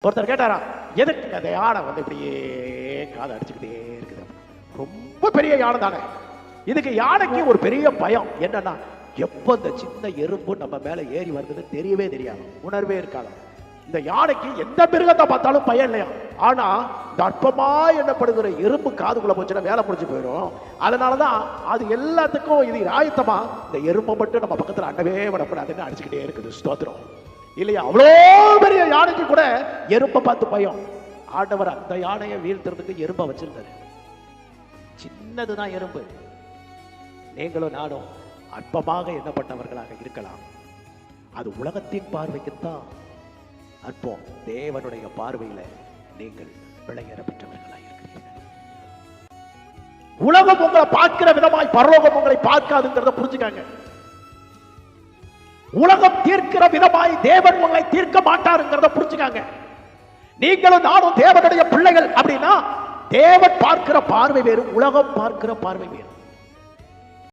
ஒருத்தர் கேட்டாரா, எதுக்கு அந்த யானை வந்து இப்படியே காதை அடிச்சுக்கிட்டே இருக்குது? ரொம்ப பெரிய யானை தானே. இதுக்கு யானைக்கு ஒரு பெரிய பயம் என்னன்னா, எப்ப இந்த சின்ன எறும்பு நம்ம மேல ஏறி வருதுன்னு தெரியவே தெரியாது, உணர்வே இருக்காது. இந்த யானைக்கு எந்த மிருகத்தை பார்த்தாலும் பயம் இல்லையா. ஆனா இந்த அற்பமா எண்ணப்படுகிற எறும்பு காதுக்குள்ள போச்சுன்னா வேலை முடிஞ்சு போயிடும். அதனாலதான் அது எல்லாத்துக்கும் இது ஆயத்தமா இந்த எறும்பை மட்டும் நம்ம பக்கத்துல அண்டவே விடக்கூடாதுன்னு அடிச்சுக்கிட்டே இருக்குது. ஸ்தோத்திரம் இல்லையா? அவ்வளோ பெரிய யானைக்கு கூட எறும்பை பார்த்து பயம். ஆண்டவர் அந்த யானையை வீழ்த்துறதுக்கு எறும்பை வச்சிருந்தாரு. சின்னதுதான் எறும்பு. நீங்களும் நானும் அற்பமாக எண்ணப்பட்டவர்களாக இருக்கலாம். அது உலகத்தின் பார்வைக்குத்தான் அற்பம். தேவனுடைய பார்வையில நீங்கள் விளையேற பெற்றவர்களாக இருக்கிறீர்கள். உலகம் உங்களை பார்க்கிற விதமாய் பரலோகம் உங்களை பார்க்காதுங்கிறத புரிஞ்சுக்காங்க. உலகம் தீர்க்கிற விதமாய் தேவன் உங்களை தீர்க்க மாட்டாருங்கிறத புரிஞ்சுக்காங்க. நீங்களும் நானும் தேவனுடைய பிள்ளைகள் அப்படின்னா தேவன் பார்க்கிற பார்வை வேறு, உலகம் பார்க்கிற பார்வை வேறு.